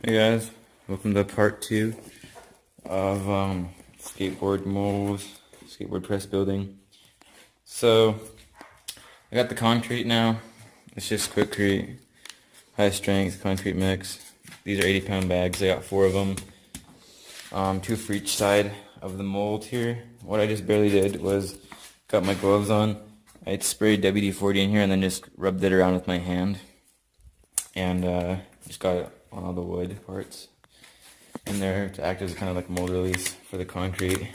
Hey guys, welcome to part 2 of skateboard molds, skateboard press building. So, I got the concrete now. It's just quickcrete, high strength concrete mix. These are 80-pound bags. I got 4 of them, 2 for each side of the mold here. What I just barely did was got my gloves on. I sprayed WD-40 in here and then just rubbed it around with my hand, and just got it on all the wood parts in there to act as kind of like mold release for the concrete.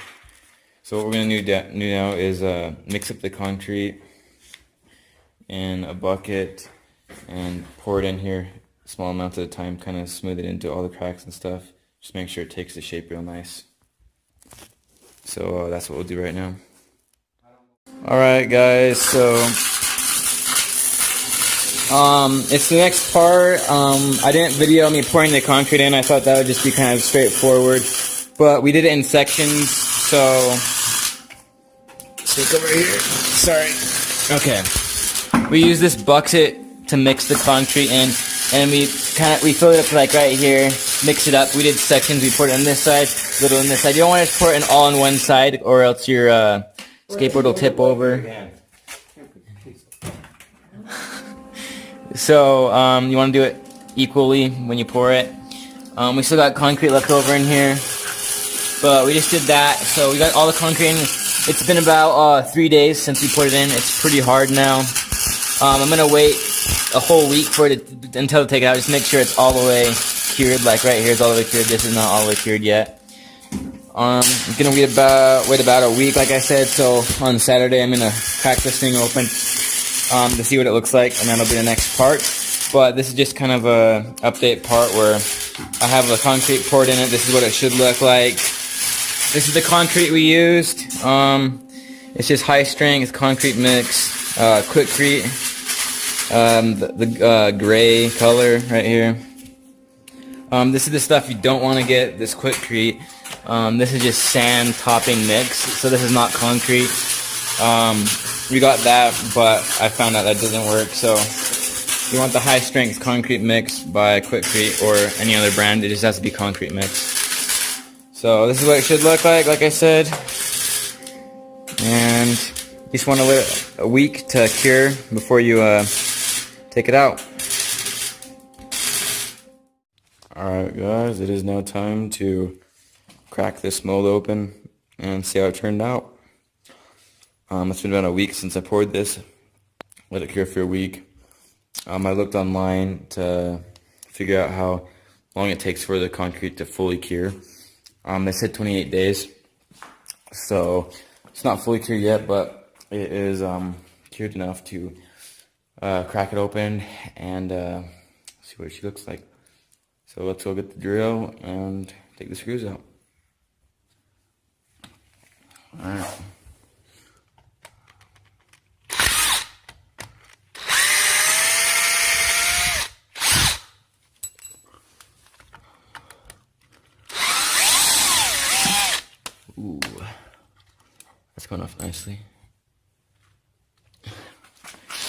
So what we're gonna do now is mix up the concrete in a bucket and pour it in here small amounts at a time, kind of smooth it into all the cracks and stuff. Just make sure it takes the shape real nice. So that's what we'll do right now. Alright guys, so it's the next part. I didn't video me pouring the concrete in. I thought that would just be kind of straightforward, but we did it in sections. So take over here. Sorry. Okay. We use this bucket to mix the concrete in, and we fill it up to like right here. Mix it up. We did sections. We poured it on this side, little on this side. You don't want to pour it in all on one side, or else your skateboard will tip over. So, you want to do it equally when you pour it. We still got concrete left over in here, but we just did that. So we got all the concrete in. It's been about 3 days since we put it in. It's pretty hard now. I'm going to wait a whole week for it until to take it out. Just make sure it's all the way cured. Like right here is all the way cured. This is not all the way cured yet. I'm going to wait about a week, like I said. So on Saturday, I'm going to crack this thing open to see what it looks like, and that'll be the next part. But this is just kind of a update part where I have the concrete poured in it. This is what it should look like. This is the concrete we used. It's just high strength concrete mix, quickcrete, the gray color right here. This is the stuff you don't want to get, this quickcrete. This is just sand topping mix, so this is not concrete. We got that, but I found out that doesn't work. So you want the high strength concrete mix by Quickcrete or any other brand. It just has to be concrete mix. So this is what it should look like I said. And you just want to wait a week to cure before you take it out. Alright guys, it is now time to crack this mold open and see how it turned out. It's been about a week since I poured this. Let it cure for a week. I looked online to figure out how long it takes for the concrete to fully cure. They said 28 days. So it's not fully cured yet, but it is cured enough to crack it open and see what she looks like. So let's go get the drill and take the screws out. Alright. Ooh, that's going off nicely.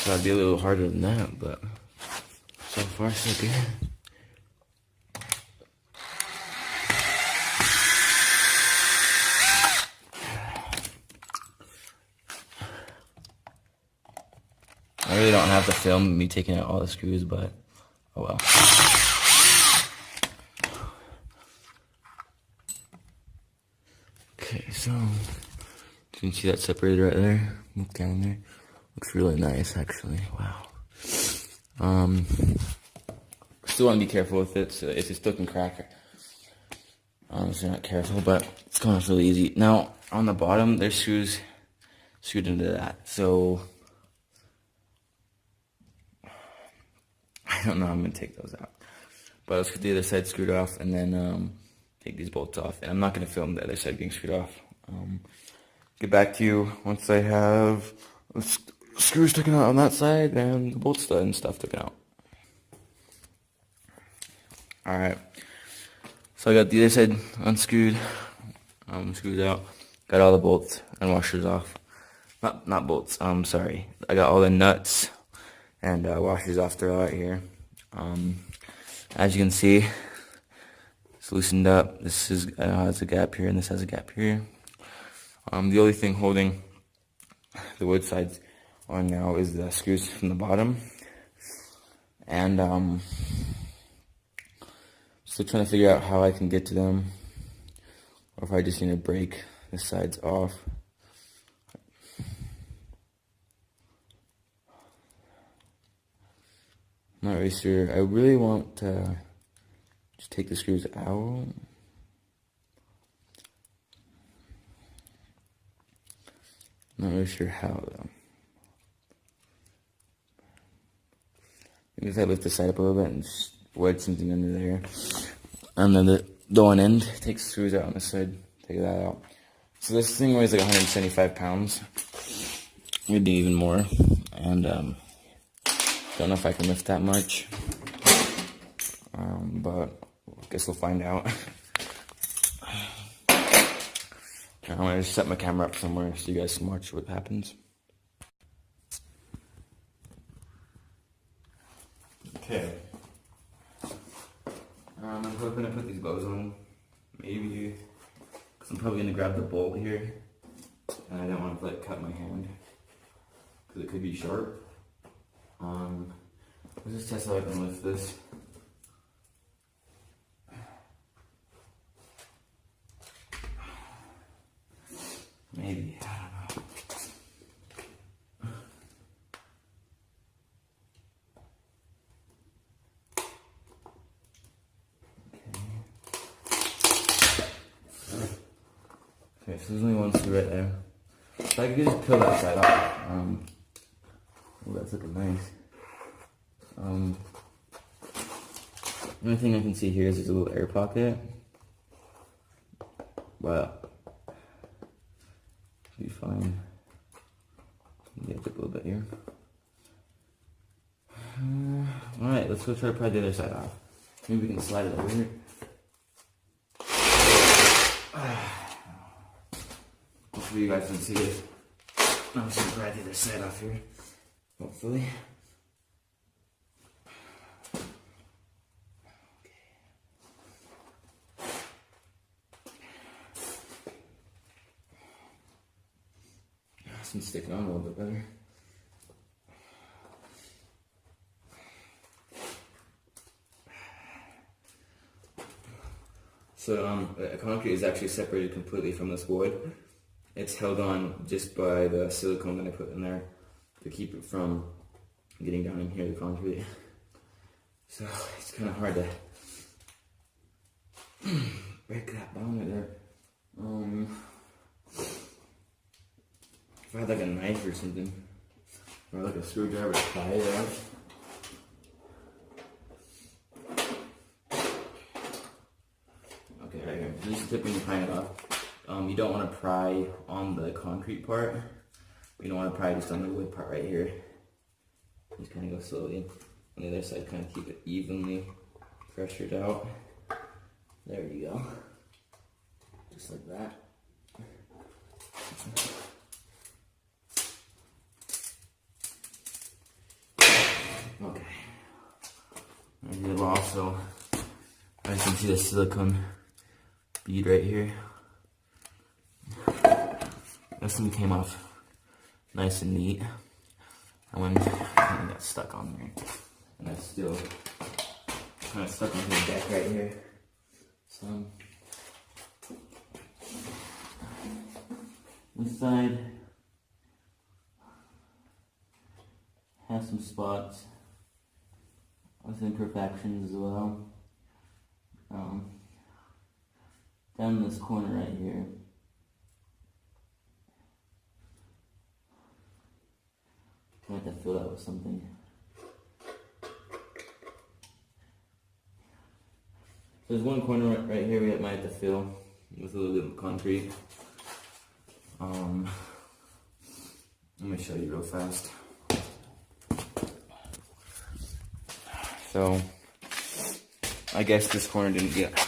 Gotta be a little harder than that, but so far so good. I really don't have to film me taking out all the screws, but oh well. Okay, so you can see that separated right there. Look down there. Looks really nice, actually. Wow. Still want to be careful with it, so if it still can crack. So you're not careful, but it's going off really easy. Now on the bottom, there's screws screwed into that, so I don't know how I'm gonna take those out. But let's get the other side screwed off and then take these bolts off. And I'm not gonna film the other side being screwed off. Get back to you once I have the screws taken out on that side and the bolt stud and stuff taken out. Alright. So I got the other side unscrewed, screwed out. Got all the bolts and washers off. Not bolts, sorry. I got all the nuts and washers off throughout here. As you can see, It's loosened up. This has a gap here, and this has a gap here. The only thing holding the wood sides on now is the screws from the bottom. And still trying to figure out how I can get to them, or if I just need to break the sides off. Not really sure. I really want to just take the screws out. Not really sure how though. Maybe if I lift the side up a little bit and just wedge something under there. And then the one end, take screws out on the side, take that out. So this thing weighs like 175 pounds. Maybe even more. And don't know if I can lift that much. But I guess we'll find out. I'm gonna just set my camera up somewhere so you guys can watch what happens. Okay. I'm hoping to put these bows on, maybe, because I'm probably gonna grab the bolt here, and I don't want to cut my hand, because it could be sharp. Let's just test how I can lift this. Maybe, I don't know. Okay, so there's only one screw right there. So I could just peel that side off. Oh, that's looking nice. The only thing I can see here is there's a little air pocket. But should be fine. Get up a little bit here. Alright, let's go try to pry the other side off. Maybe we can slide it over here. Hopefully you guys can see this. I'm just gonna pry the other side off here. Hopefully. This one's sticking on a little bit better. So concrete is actually separated completely from this wood. It's held on just by the silicone that I put in there to keep it from getting down in here, the concrete. So it's kind of hard to break that bone right there. If I had like a knife or something, or like a screwdriver to pry it out. Okay, right here. This is the tip when you're prying it off. You don't want to pry on the concrete part. You don't want to pry just on the wood part right here. Just kind of go slowly. On the other side, kind of keep it evenly pressured out. There you go. Just like that. Okay. And you'll also, as you can see the silicone bead right here. This one came off nice and neat. And when I got stuck on there, and that's still kind of stuck on the deck right here. So this side has some spots with imperfections as well. Down in this corner right here. I have to fill that with something. So there's one corner right here we might have to fill with a little bit of concrete. Let me show you real fast. So I guess this corner didn't get.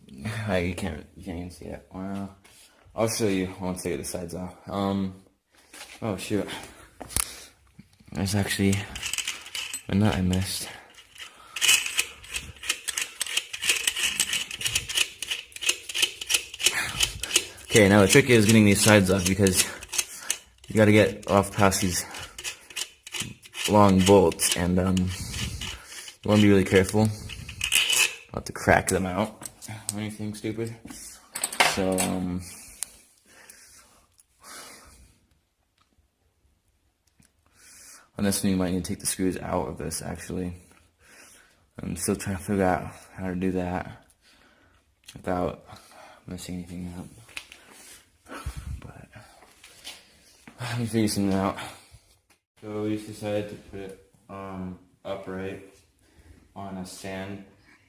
You can't even see it. Well, I'll show you once I get the sides off. Oh shoot. There's actually a nut I missed. Okay, now the trick is getting these sides off, because you gotta get off past these long bolts, and you wanna be really careful not to crack them out or anything stupid. So, on this one you might need to take the screws out of this, actually. I'm still trying to figure out how to do that without messing anything up. But let me figure something out. So we just decided to put it upright on a stand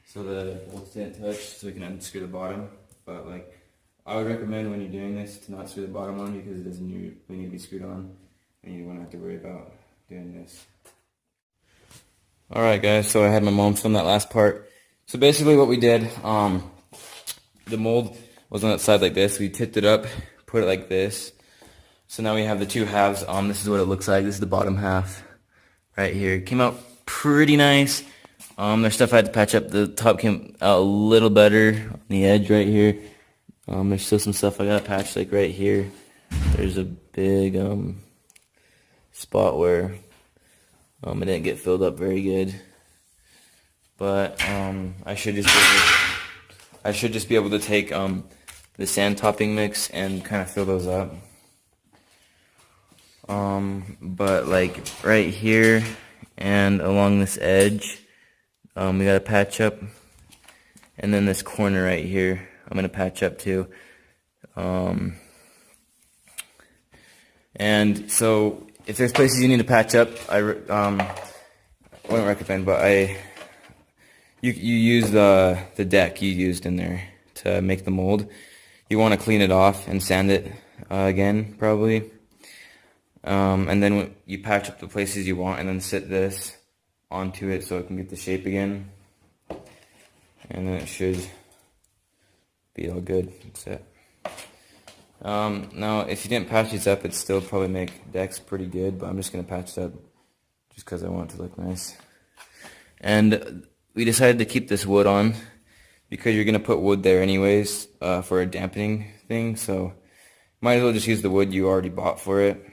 so the bolts didn't touch, so we can unscrew the bottom. But like, I would recommend when you're doing this to not screw the bottom on, because it doesn't really need to be screwed on, and you won't have to worry about doing this. Alright guys, so I had my mom film that last part. So basically what we did, the mold was on that side like this. We tipped it up, put it like this. So now we have the two halves. This is what it looks like. This is the bottom half right here. It came out pretty nice. There's stuff I had to patch up. The top came out a little better on the edge right here. There's still some stuff I gotta patch, like right here. There's a big spot where it didn't get filled up very good. But I should just be able to take the sand topping mix and kind of fill those up. But like right here and along this edge, we gotta patch up, and then this corner right here, I'm gonna patch up too. And so if there's places you need to patch up, I wouldn't recommend, but you use the deck you used in there to make the mold. You want to clean it off and sand it again, probably. And then you patch up the places you want, and then sit this onto it so it can get the shape again. And then it should be all good. That's it. Now, if you didn't patch these up, it'd still probably make decks pretty good, but I'm just going to patch it up just because I want it to look nice. And we decided to keep this wood on because you're going to put wood there anyways for a dampening thing, so might as well just use the wood you already bought for it.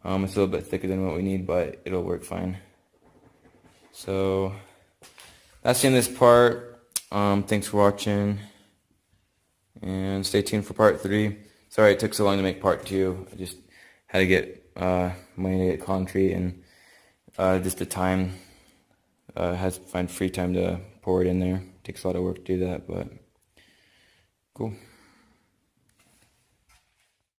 It's a little bit thicker than what we need, but it'll work fine. So that's the end of this part. Thanks for watching, and stay tuned for part 3. Sorry it took so long to make part 2. I just had to get money to get concrete, and just the time. Has to find free time to pour it in there. Takes a lot of work to do that, but cool.